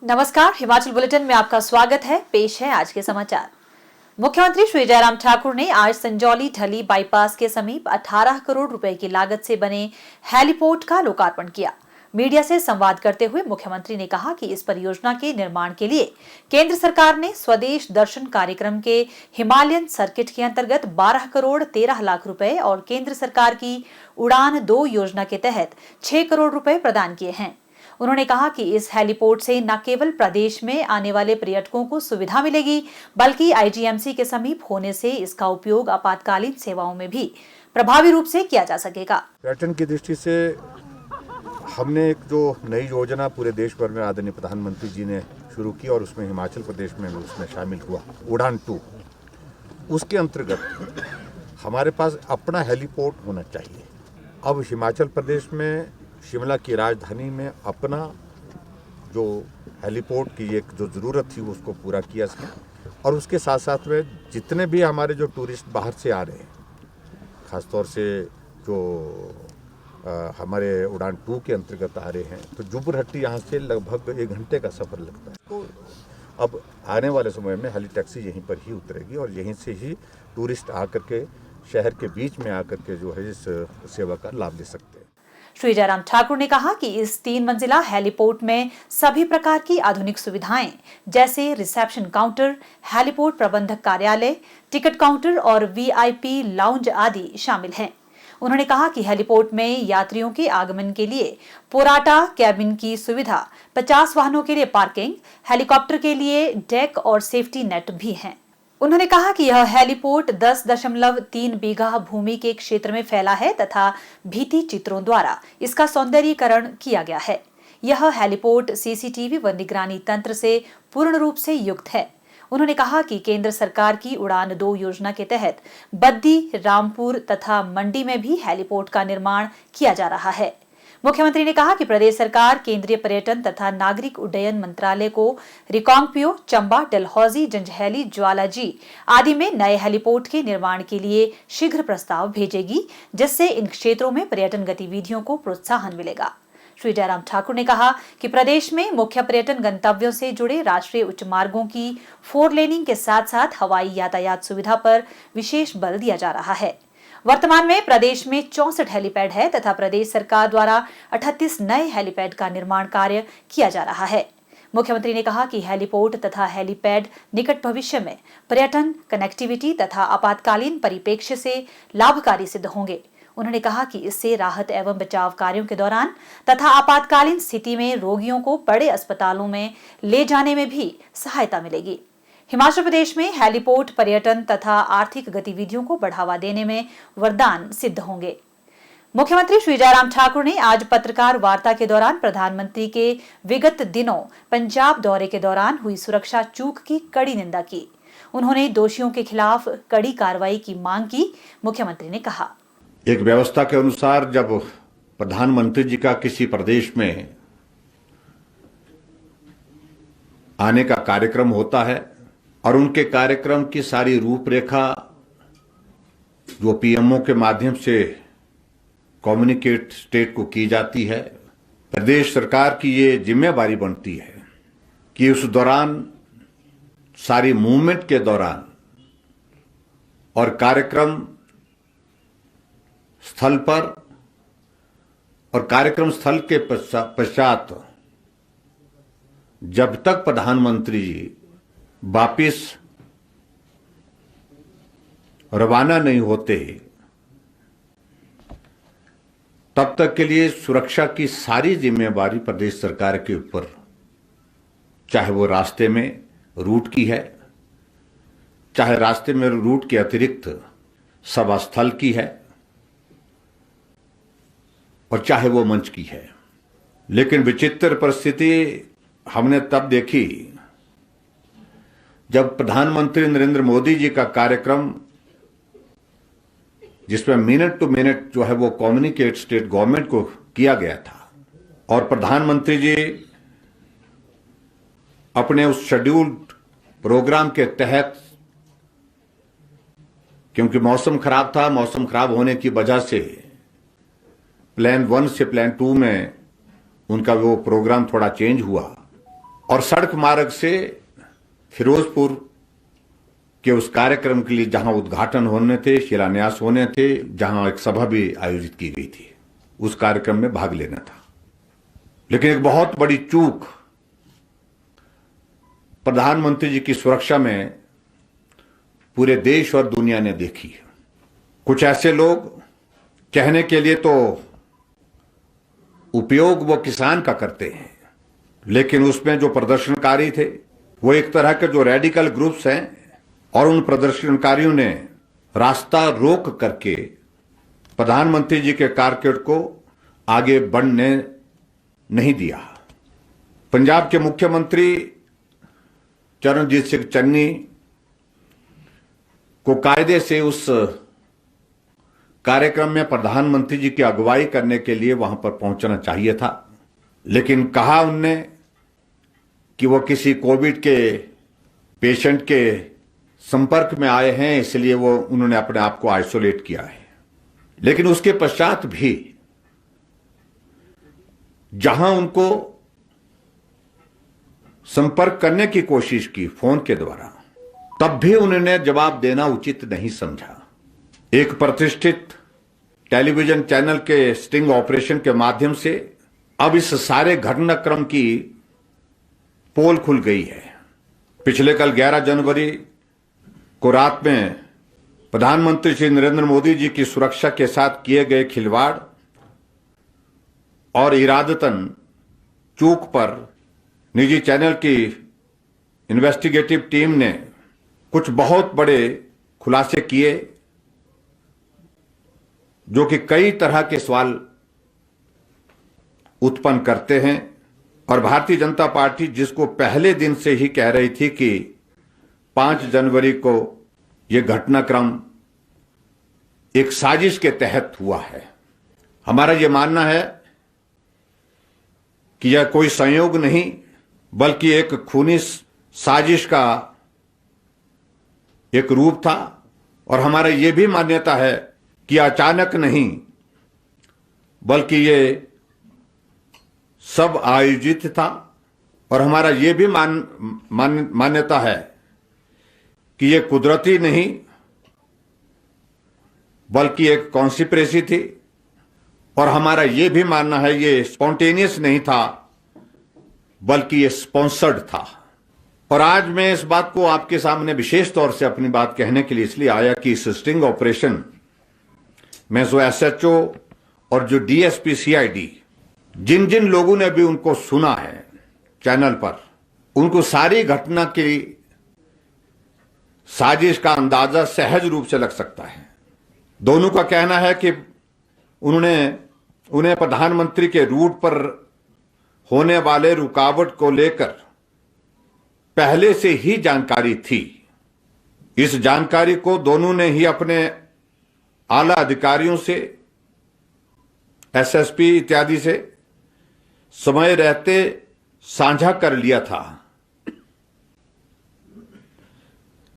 नमस्कार, हिमाचल बुलेटिन में आपका स्वागत है। पेश है आज के समाचार। मुख्यमंत्री श्री जयराम ठाकुर ने आज संजौली ढली बाईपास के समीप 18 करोड़ रुपए की लागत से बने हेलीपोर्ट का लोकार्पण किया। मीडिया से संवाद करते हुए मुख्यमंत्री ने कहा कि इस परियोजना के निर्माण के लिए केंद्र सरकार ने स्वदेश दर्शन कार्यक्रम के हिमालयन सर्किट के अंतर्गत 12 करोड़ 13 लाख रुपए और केंद्र सरकार की उड़ान 2 योजना के तहत 6 करोड़ रुपए प्रदान किए हैं। उन्होंने कहा कि इस हेलीपोर्ट से न केवल प्रदेश में आने वाले पर्यटकों को सुविधा मिलेगी, बल्कि आईजीएमसी के समीप होने से इसका उपयोग आपातकालीन सेवाओं में भी प्रभावी रूप से किया जा सकेगा। पर्यटन की दृष्टि से हमने एक जो नई योजना पूरे देश भर में आदरणीय प्रधानमंत्री जी ने शुरू की और उसमें हिमाचल प्रदेश में भी उसमें शामिल हुआ उड़ान 2। उसके अंतर्गत हमारे पास अपना हेलीपोर्ट होना चाहिए। अब हिमाचल प्रदेश में शिमला की राजधानी में अपना जो हेलीपोर्ट की एक जो ज़रूरत थी उसको पूरा किया इसने, और उसके साथ साथ में जितने भी हमारे जो टूरिस्ट बाहर से आ रहे हैं, ख़ासतौर से जो हमारे उड़ान 2 के अंतर्गत आ रहे हैं, तो जुब्बरहट्टी यहाँ से लगभग 1 घंटे का सफ़र लगता है। तो अब आने वाले समय में हेली टैक्सी यहीं पर ही उतरेगी और यहीं से ही टूरिस्ट आकर के शहर के बीच में आकर के जो है इस सेवा का लाभ ले सकते हैं। श्री जयराम ठाकुर ने कहा कि इस 3 मंजिला हेलीपोर्ट में सभी प्रकार की आधुनिक सुविधाएं जैसे रिसेप्शन काउंटर, हेलीपोर्ट प्रबंधक कार्यालय, टिकट काउंटर और वीआईपी लाउंज आदि शामिल हैं। उन्होंने कहा कि हेलीपोर्ट में यात्रियों के आगमन के लिए पोराटा कैबिन की सुविधा, 50 वाहनों के लिए पार्किंग, हेलीकॉप्टर के लिए डेक और सेफ्टी नेट भी हैं। उन्होंने कहा कि यह हेलीपोर्ट 10.3 बीघा भूमि के क्षेत्र में फैला है तथा भित्ति चित्रों द्वारा इसका सौंदर्यीकरण किया गया है। यह हेलीपोर्ट सीसीटीवी व निगरानी तंत्र से पूर्ण रूप से युक्त है। उन्होंने कहा कि केंद्र सरकार की उड़ान 2 योजना के तहत बद्दी, रामपुर तथा मंडी में भी हेलीपोर्ट का निर्माण किया जा रहा है। मुख्यमंत्री ने कहा कि प्रदेश सरकार केंद्रीय पर्यटन तथा नागरिक उड्डयन मंत्रालय को रिकांगपिओ, चंबा, डलहौजी, जंजैहली, ज्वालाजी आदि में नए हेलीपोर्ट के निर्माण के लिए शीघ्र प्रस्ताव भेजेगी, जिससे इन क्षेत्रों में पर्यटन गतिविधियों को प्रोत्साहन मिलेगा। श्री जयराम ठाकुर ने कहा कि प्रदेश में मुख्य पर्यटन गंतव्यों से जुड़े राष्ट्रीय उच्च मार्गों की 4 लेनिंग के साथ साथ हवाई यातायात सुविधा पर विशेष बल दिया जा रहा है। वर्तमान में प्रदेश में 64 हेलीपैड है तथा प्रदेश सरकार द्वारा 38 नए हेलीपैड का निर्माण कार्य किया जा रहा है। मुख्यमंत्री ने कहा कि हेलीपोर्ट तथा हेलीपैड निकट भविष्य में पर्यटन, कनेक्टिविटी तथा आपातकालीन परिप्रेक्ष्य से लाभकारी सिद्ध होंगे। उन्होंने कहा कि इससे राहत एवं बचाव कार्यों के दौरान तथा आपातकालीन स्थिति में रोगियों को बड़े अस्पतालों में ले जाने में भी सहायता मिलेगी। हिमाचल प्रदेश में हेलीपोर्ट पर्यटन तथा आर्थिक गतिविधियों को बढ़ावा देने में वरदान सिद्ध होंगे। मुख्यमंत्री श्री जयराम ठाकुर ने आज पत्रकार वार्ता के दौरान प्रधानमंत्री के विगत दिनों पंजाब दौरे के दौरान हुई सुरक्षा चूक की कड़ी निंदा की। उन्होंने दोषियों के खिलाफ कड़ी कार्रवाई की मांग की। मुख्यमंत्री ने कहा, एक व्यवस्था के अनुसार जब प्रधानमंत्री जी का किसी प्रदेश में आने का कार्यक्रम होता है और उनके कार्यक्रम की सारी रूपरेखा जो पीएमओ के माध्यम से कम्युनिकेट स्टेट को की जाती है, प्रदेश सरकार की ये जिम्मेवारी बनती है कि उस दौरान सारी मूवमेंट के दौरान और कार्यक्रम स्थल पर और कार्यक्रम स्थल के पश्चात जब तक प्रधानमंत्री जी वापिस रवाना नहीं होते तब तक के लिए सुरक्षा की सारी जिम्मेवारी प्रदेश सरकार के ऊपर, चाहे वो रास्ते में रूट की है, चाहे रास्ते में रूट के अतिरिक्त सभा स्थल की है और चाहे वो मंच की है। लेकिन विचित्र परिस्थिति हमने तब देखी जब प्रधानमंत्री नरेंद्र मोदी जी का कार्यक्रम, जिसमें मिनट टू मिनट जो है वो कम्युनिकेट स्टेट गवर्नमेंट को किया गया था, और प्रधानमंत्री जी अपने उस शेड्यूल्ड प्रोग्राम के तहत, क्योंकि मौसम खराब था, मौसम खराब होने की वजह से प्लान 1 से प्लान 2 में उनका वो प्रोग्राम थोड़ा चेंज हुआ, और सड़क मार्ग से फिरोजपुर के उस कार्यक्रम के लिए जहां उद्घाटन होने थे, शिलान्यास होने थे, जहां एक सभा भी आयोजित की गई थी, उस कार्यक्रम में भाग लेना था। लेकिन एक बहुत बड़ी चूक प्रधानमंत्री जी की सुरक्षा में पूरे देश और दुनिया ने देखी। कुछ ऐसे लोग कहने के लिए तो उपयोग वो किसान का करते हैं, लेकिन उसमें जो प्रदर्शनकारी थे वो एक तरह के जो रेडिकल ग्रुप्स हैं, और उन प्रदर्शनकारियों ने रास्ता रोक करके प्रधानमंत्री जी के कार्यक्रम को आगे बढ़ने नहीं दिया। पंजाब के मुख्यमंत्री चरणजीत सिंह चन्नी को कायदे से उस कार्यक्रम में प्रधानमंत्री जी की अगुवाई करने के लिए वहां पर पहुंचना चाहिए था, लेकिन कहा उनने कि वो किसी कोविड के पेशेंट के संपर्क में आए हैं, इसलिए वो उन्होंने अपने आप को आइसोलेट किया है। लेकिन उसके पश्चात भी जहां उनको संपर्क करने की कोशिश की फोन के द्वारा, तब भी उन्होंने जवाब देना उचित नहीं समझा। एक प्रतिष्ठित टेलीविजन चैनल के स्टिंग ऑपरेशन के माध्यम से अब इस सारे घटनाक्रम की पोल खुल गई है। पिछले कल 11 जनवरी को रात में प्रधानमंत्री श्री नरेंद्र मोदी जी की सुरक्षा के साथ किए गए खिलवाड़ और इरादतन चूक पर निजी चैनल की इन्वेस्टिगेटिव टीम ने कुछ बहुत बड़े खुलासे किए, जो कि कई तरह के सवाल उत्पन्न करते हैं। और भारतीय जनता पार्टी, जिसको पहले दिन से ही कह रही थी कि 5 जनवरी को यह घटनाक्रम एक साजिश के तहत हुआ है, हमारा यह मानना है कि यह कोई संयोग नहीं बल्कि एक खूनी साजिश का एक रूप था। और हमारा यह भी मान्यता है कि अचानक नहीं बल्कि ये सब आयोजित था। और हमारा यह भी मान्यता है कि यह कुदरती नहीं बल्कि एक कॉन्स्पिरेसी थी। और हमारा यह भी मानना है ये स्पॉन्टेनियस नहीं था बल्कि ये स्पॉन्सर्ड था। और आज मैं इस बात को आपके सामने विशेष तौर से अपनी बात कहने के लिए इसलिए आया कि इस स्टिंग ऑपरेशन में जो एसएचओ और जो डीएसपी सीआईडी, जिन जिन लोगों ने भी उनको सुना है चैनल पर, उनको सारी घटना की साजिश का अंदाजा सहज रूप से लग सकता है। दोनों का कहना है कि उन्हें प्रधानमंत्री के रूट पर होने वाले रुकावट को लेकर पहले से ही जानकारी थी। इस जानकारी को दोनों ने ही अपने आला अधिकारियों से, एसएसपी इत्यादि से समय रहते साझा कर लिया था।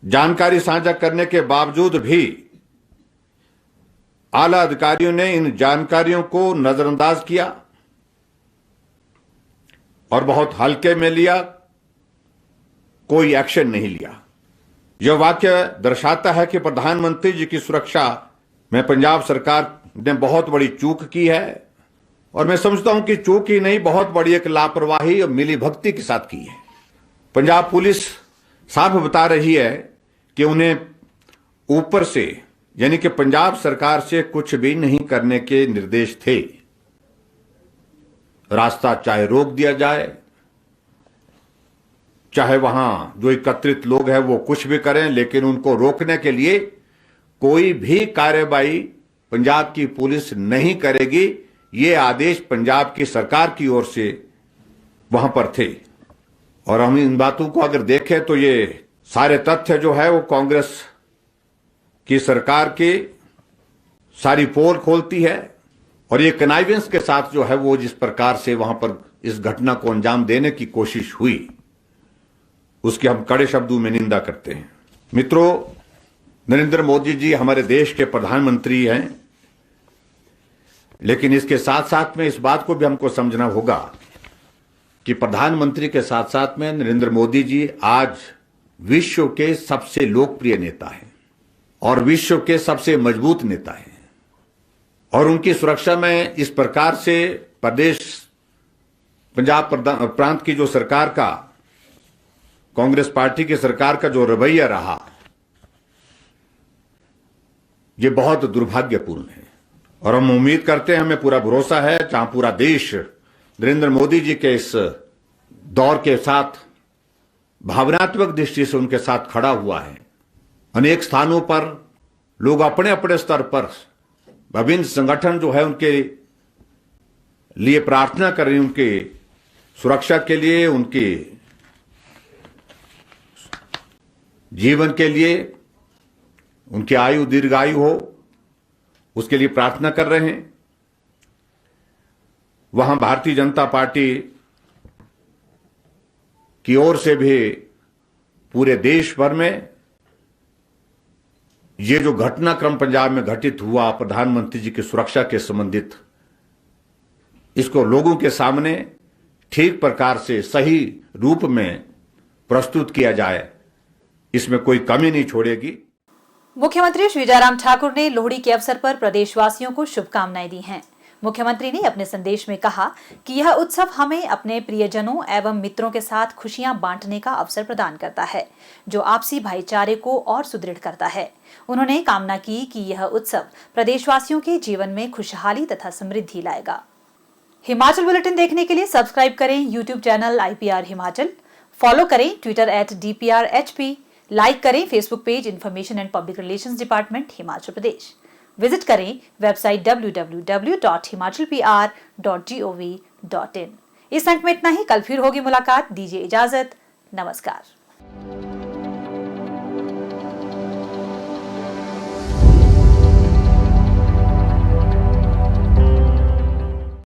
जानकारी साझा करने के बावजूद भी आला अधिकारियों ने इन जानकारियों को नजरअंदाज किया और बहुत हल्के में लिया, कोई एक्शन नहीं लिया। यह वाक्य दर्शाता है कि प्रधानमंत्री जी की सुरक्षा में पंजाब सरकार ने बहुत बड़ी चूक की है। और मैं समझता हूं कि चूक ही नहीं, बहुत बड़ी एक लापरवाही और मिलीभगती के साथ की है। पंजाब पुलिस साफ बता रही है कि उन्हें ऊपर से, यानी कि पंजाब सरकार से कुछ भी नहीं करने के निर्देश थे। रास्ता चाहे रोक दिया जाए, चाहे वहां जो एकत्रित लोग हैं वो कुछ भी करें, लेकिन उनको रोकने के लिए कोई भी कार्रवाई पंजाब की पुलिस नहीं करेगी। ये आदेश पंजाब की सरकार की ओर से वहां पर थे। और हम इन बातों को अगर देखें तो ये सारे तथ्य जो है वो कांग्रेस की सरकार के सारी पोल खोलती है। और ये कनाइवेंस के साथ जो है वो जिस प्रकार से वहां पर इस घटना को अंजाम देने की कोशिश हुई, उसकी हम कड़े शब्दों में निंदा करते हैं। मित्रों, नरेंद्र मोदी जी हमारे देश के प्रधानमंत्री हैं, लेकिन इसके साथ साथ में इस बात को भी हमको समझना होगा कि प्रधानमंत्री के साथ साथ में नरेंद्र मोदी जी आज विश्व के सबसे लोकप्रिय नेता हैं और विश्व के सबसे मजबूत नेता हैं और उनकी सुरक्षा में इस प्रकार से प्रदेश पंजाब प्रांत की जो सरकार का, कांग्रेस पार्टी की सरकार का जो रवैया रहा, ये बहुत दुर्भाग्यपूर्ण है। और हम उम्मीद करते हैं, हमें पूरा भरोसा है, जहां पूरा देश नरेंद्र मोदी जी के इस दौर के साथ भावनात्मक दृष्टि से उनके साथ खड़ा हुआ है। अनेक स्थानों पर लोग अपने अपने स्तर पर विभिन्न संगठन जो है उनके लिए प्रार्थना कर रहे हैं, उनके सुरक्षा के लिए, उनके जीवन के लिए, उनकी आयु दीर्घायु हो, उसके लिए प्रार्थना कर रहे हैं। वहां भारतीय जनता पार्टी की ओर से भी पूरे देश भर में ये जो घटनाक्रम पंजाब में घटित हुआ प्रधानमंत्री जी की सुरक्षा के संबंधित, इसको लोगों के सामने ठीक प्रकार से सही रूप में प्रस्तुत किया जाए, इसमें कोई कमी नहीं छोड़ेगी। मुख्यमंत्री श्री जयराम ठाकुर ने लोहड़ी के अवसर पर प्रदेशवासियों को शुभकामनाएं दी हैं। मुख्यमंत्री ने अपने संदेश में कहा कि यह उत्सव हमें अपने प्रियजनों एवं मित्रों के साथ खुशियां बांटने का अवसर प्रदान करता है, जो आपसी भाईचारे को और सुदृढ़ करता है। उन्होंने कामना की कि यह उत्सव प्रदेशवासियों के जीवन में खुशहाली तथा समृद्धि लाएगा। हिमाचल बुलेटिन देखने के लिए सब्सक्राइब करें YouTube channel IPR Himachal, follow करें ट्विटर @DPRHP, लाइक करें Facebook page information and public relations department Himachal Pradesh, visit करें वेबसाइट www.himachalpr.gov.in। इस अंक में इतना ही। कल फिर होगी मुलाकात, दीजिए इजाजत, नमस्कार।